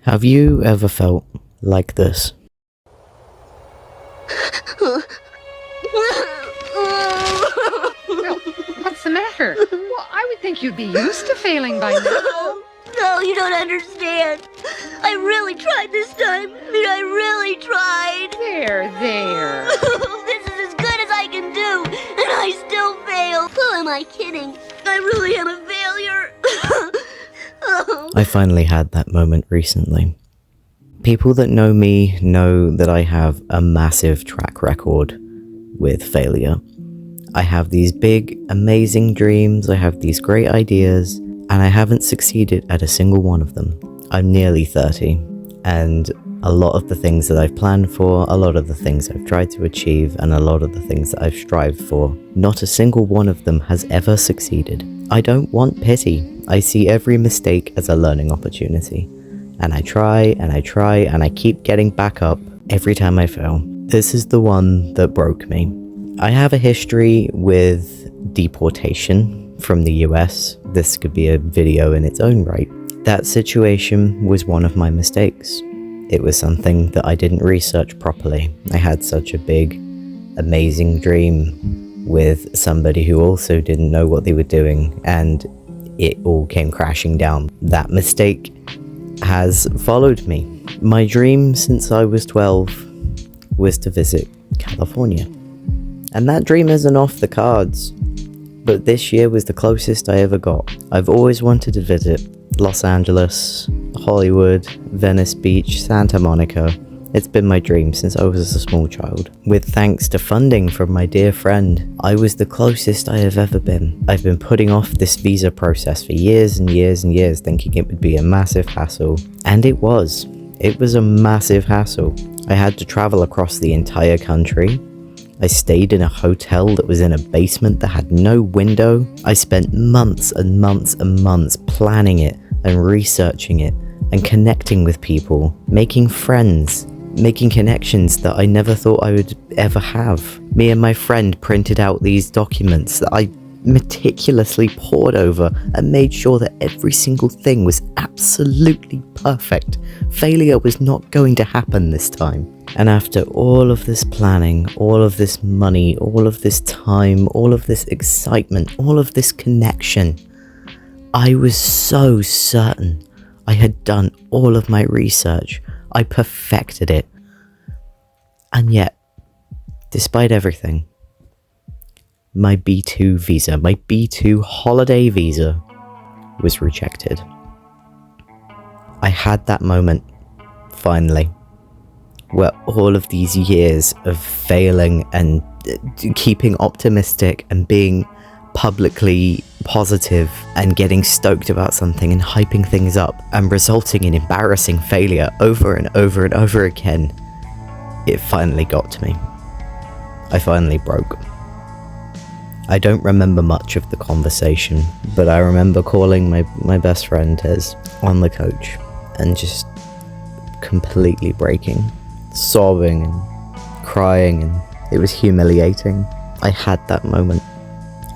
Have you ever felt like this? Well, what's the matter? Well, I would think you'd be used to failing by now. No, you don't understand. I really tried this time. I really tried. There. This is as good as I can do, and I still fail. Who am I kidding? I really am a failure. I finally had that moment recently. People that know me know that I have a massive track record with failure. I have these big, amazing dreams, I have these great ideas, and I haven't succeeded at a single one of them. I'm nearly 30, and a lot of the things that I've planned for, a lot of the things I've tried to achieve, and a lot of the things that I've strived for, not a single one of them has ever succeeded. I don't want pity. I see every mistake as a learning opportunity. And I try, and I keep getting back up every time I fail. This is the one that broke me. I have a history with deportation from the US. This could be a video in its own right. That situation was one of my mistakes. It was something that I didn't research properly. I had such a big, amazing dream with somebody who also didn't know what they were doing, and it all came crashing down. That mistake has followed me. My dream since I was 12 was to visit California. And that dream isn't off the cards, but this year was the closest I ever got. I've always wanted to visit Los Angeles, Hollywood, Venice Beach, Santa Monica. It's been my dream since I was a small child. With thanks to funding from my dear friend, I was the closest I have ever been. I've been putting off this visa process for years and years and years, thinking it would be a massive hassle. And it was. It was a massive hassle. I had to travel across the entire country. I stayed in a hotel that was in a basement that had no window. I spent months and months and months planning it and researching it and connecting with people, making friends, making connections that I never thought I would ever have. Me and my friend printed out these documents that I meticulously pored over and made sure that every single thing was absolutely perfect. Failure was not going to happen this time. And after all of this planning, all of this money, all of this time, all of this excitement, all of this connection, I was so certain I had done all of my research. I perfected it. And yet, despite everything, my B2 visa, my B2 holiday visa was rejected. I had that moment, finally, where all of these years of failing and keeping optimistic and being publicly positive and getting stoked about something and hyping things up and resulting in embarrassing failure over and over and over again, it finally got to me. I finally broke. I don't remember much of the conversation, but I remember calling my best friend Tez on the coach and just completely breaking, sobbing and crying, and it was humiliating. I had that moment.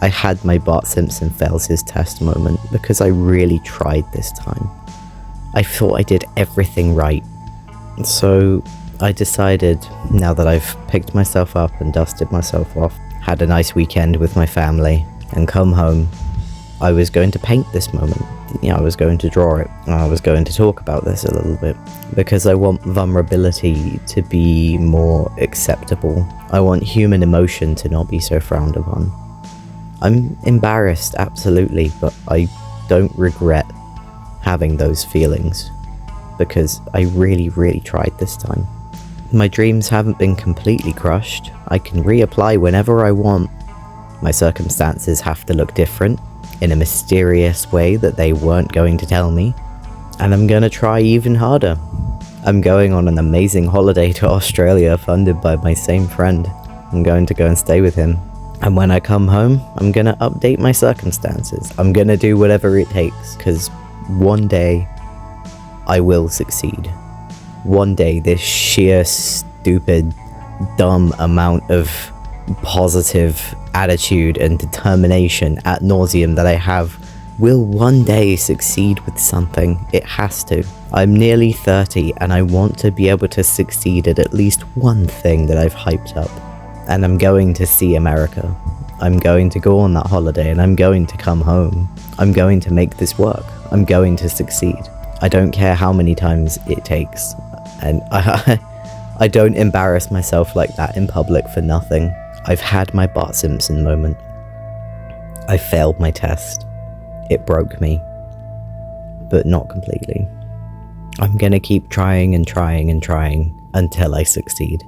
I had my Bart Simpson fails his test moment because I really tried this time. I thought I did everything right. So I decided, now that I've picked myself up and dusted myself off, had a nice weekend with my family, and come home, I was going to paint this moment. I was going to draw it. I was going to talk about this a little bit, because I want vulnerability to be more acceptable. I want human emotion to not be so frowned upon. I'm embarrassed, absolutely, but I don't regret having those feelings, because I really, really tried this time. My dreams haven't been completely crushed. I can reapply whenever I want. My circumstances have to look different, in a mysterious way that they weren't going to tell me. And I'm gonna try even harder. I'm going on an amazing holiday to Australia funded by my same friend. I'm going to go and stay with him. And when I come home, I'm gonna update my circumstances. I'm gonna do whatever it takes, because one day I will succeed. One day this sheer, stupid, dumb amount of positive attitude and determination ad nauseum that I have will one day succeed with something. It has to. I'm nearly 30 and I want to be able to succeed at least one thing that I've hyped up. And I'm going to see America. I'm going to go on that holiday and I'm going to come home. I'm going to make this work. I'm going to succeed. I don't care how many times it takes. And I don't embarrass myself like that in public for nothing. I've had my Bart Simpson moment. I failed my test. It broke me. But not completely. I'm gonna keep trying and trying and trying until I succeed.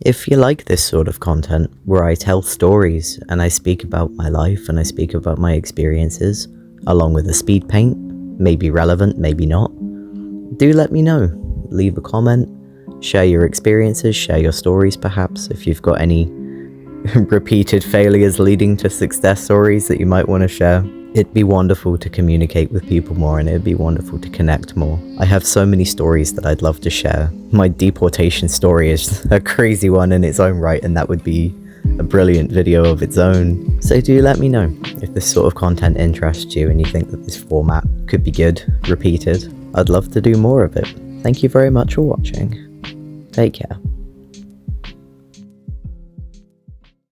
If you like this sort of content, where I tell stories and I speak about my life and I speak about my experiences, along with a speed paint, maybe relevant, maybe not, do let me know. Leave a comment, share your experiences, share your stories perhaps, if you've got any repeated failures leading to success stories that you might want to share. It'd be wonderful to communicate with people more and it'd be wonderful to connect more. I have so many stories that I'd love to share. My deportation story is a crazy one in its own right and that would be a brilliant video of its own. So do let me know if this sort of content interests you and you think that this format could be good, repeated. I'd love to do more of it. Thank you very much for watching. Take care.